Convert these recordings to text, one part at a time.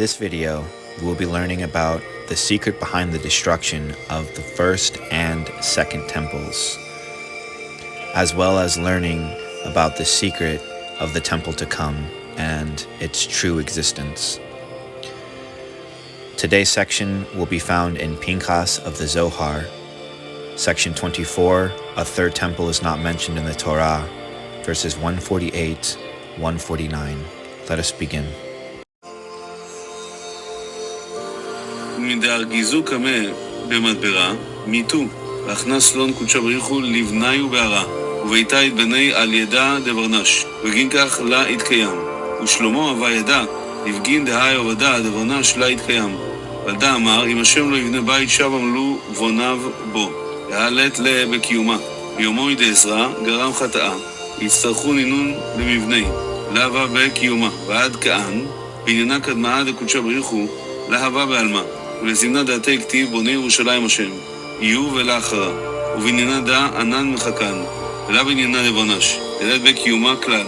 this video, we will be learning about the secret behind the destruction of the first and second temples, as well as learning about the secret of the temple to come and its true existence. Today's section will be found in Pinchas of the Zohar, section 24, a third temple is not mentioned in the Torah, verses 148, 149. Let us begin. מדארגיזו קמה במדברה, מיתו, והכנס לון קודשה בריחו לבניו בערה, וביתה התבני על ידה דברנש, וגין כך לה התקיים. ושלמה הווה ידה, לבגין דהי עובדה דברנש לה התקיים. ולדה אמר, אם השם לא יבנה בית שב עמלו בוניו בו, והעלת לה בקיומה. ביומו ידי עזרא גרם חטאה, והצטרכו נינון למבני, להווה בקיומה, ועד כען, בעניינה קדמה דקודשה בריחו, להווה בעלמה. ולזמנה דעתי כתיב בוני ירושלים השם, יהיו ולאחרה, ובעניינה דע ענן מחכן, ולה בעניינה לבונש, אלת בקיומה כלל.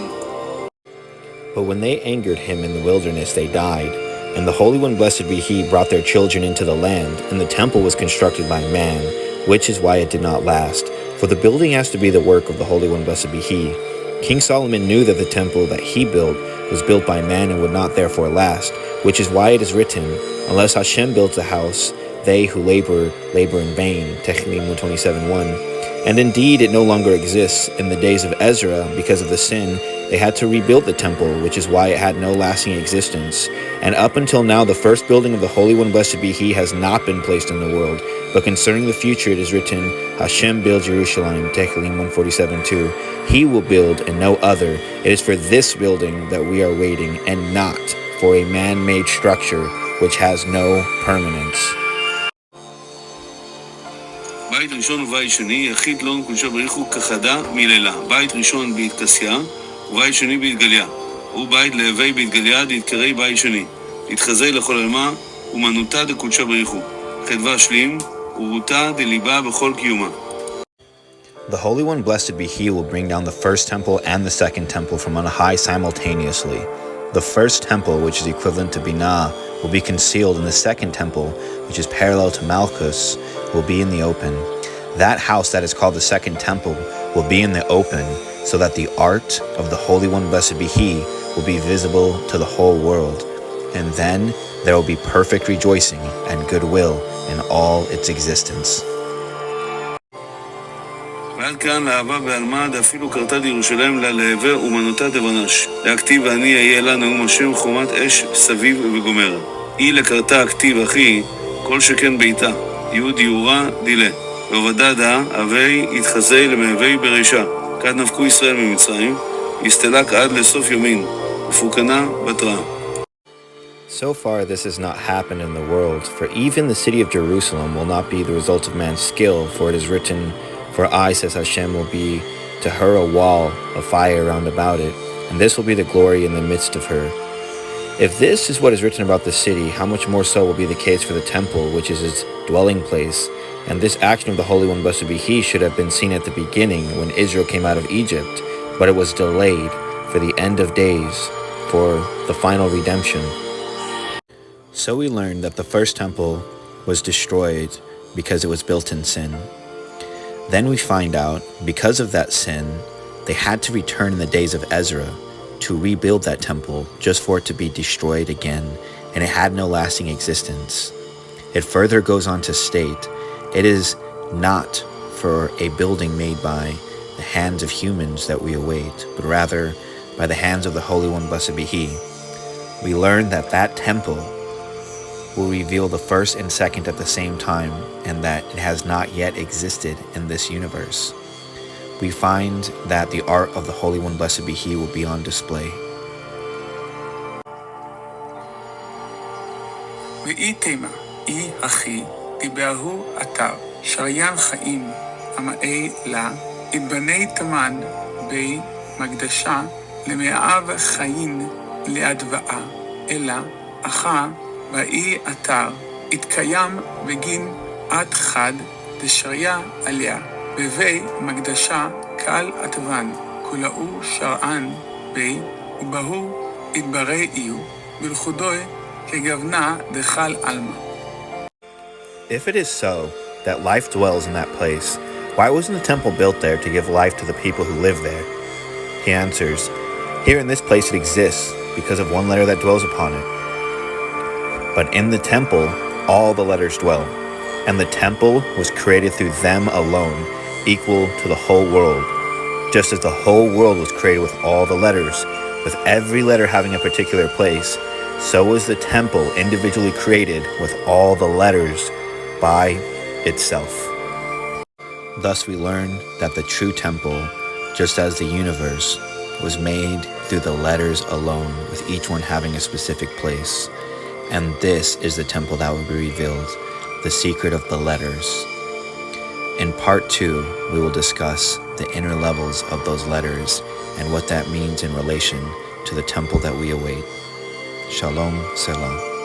But when they angered him in the wilderness, they died, and the Holy One, blessed be He, brought their children into the land, and the temple was constructed by man, which is why it did not last. For the building has to be the work of the Holy One, blessed be He. King Solomon knew that the temple that he built was built by man and would not therefore last, which is why it is written, unless Hashem builds a house, they who labor in vain. Tehillim 127:1. And indeed, it no longer exists. In the days of Ezra, because of the sin, they had to rebuild the temple, which is why it had no lasting existence. And up until now, the first building of the Holy One, blessed be He, has not been placed in the world. But concerning the future, it is written, Hashem builds Jerusalem, Tehillim 147:2. He will build and no other. It is for this building that we are waiting, and not for a man-made structure which has no permanence. בית ראשון ובית שני, יחיד לון קודשה בריחו כחדה מלילה. בית ראשון בהתכסיה, ובית שני בהתגליה. ובית להווי בהתגליה, דהתקרי בית שני. להתחזי לכל אלמה, ומנותה דקודשה בריחו. חדווה שלים, ורותה דליבה בכל קיומה. The Holy One, blessed be He, will bring down the first temple and the second temple from on high simultaneously. The first temple, which is equivalent to Binah, will be concealed, and the second temple, which is parallel to Malchus, will be in the open. That house that is called the second temple will be in the open, so that the art of the Holy One, blessed be He, will be visible to the whole world. And then there will be perfect rejoicing and goodwill in all its existence. ועד כאן להבה בעלמה, אפילו קרתה לירושלים ללהבה ומנותה דבנש. להכתיב ואני אהיה לה נאום השם חומת אש סביב וגומר. היא לקרתה הכתיב אחי, כל שכן ביתה, יהיו דיורה דילה. ועובדה דה, הווי יתחזי למהווי ברישה. כד נפקו ישראל ממצרים, יסתלק עד לסוף יומין, ופוקנה בתרה. So far, this has not happened in the world, for even the city of Jerusalem will not be the result of man's skill, for it is written, For I, says Hashem, will be to her a wall of fire round about it, and this will be the glory in the midst of her. If this is what is written about the city, how much more so will be the case for the temple, which is its dwelling place? And this action of the Holy One, blessed be He, should have been seen at the beginning, when Israel came out of Egypt, but it was delayed for the end of days, for the final redemption. So we learned that the first temple was destroyed because it was built in sin. Then we find out, because of that sin, they had to return in the days of Ezra to rebuild that temple just for it to be destroyed again, and it had no lasting existence. It further goes on to state, it is not for a building made by the hands of humans that we await, but rather by the hands of the Holy One, blessed be He. We learn that that temple will reveal the first and second at the same time, and that it has not yet existed in this universe. We find that the art of the Holy One, blessed be He, will be on display. ואי תימה, אי אחי, דיברו אתר, שריין חיים, המאי לה, התבני תמן, בי מקדשה, למאב חיים, להדבעה, אלא, אחא, באי אתר, התקיים בגין עד חד, דשריה עליה, בבי מקדשה קל עטבן, כולאו שרען, בי, ובהו התברי איו, בלכודוי כגוונה דחל עלמא. If it is so that life dwells in that place, why wasn't the temple built there to give life to the people who live there? He answers, here in this place it exists because of one letter that dwells upon it. But in the temple, all the letters dwell, and the temple was created through them alone, equal to the whole world. Just as the whole world was created with all the letters, with every letter having a particular place, so was the temple individually created with all the letters by itself. Thus we learn that the true temple, just as the universe, was made through the letters alone, with each one having a specific place. And this is the temple that will be revealed, the secret of the letters. In part 2, we will discuss the inner levels of those letters and what that means in relation to the temple that we await. Shalom Selah.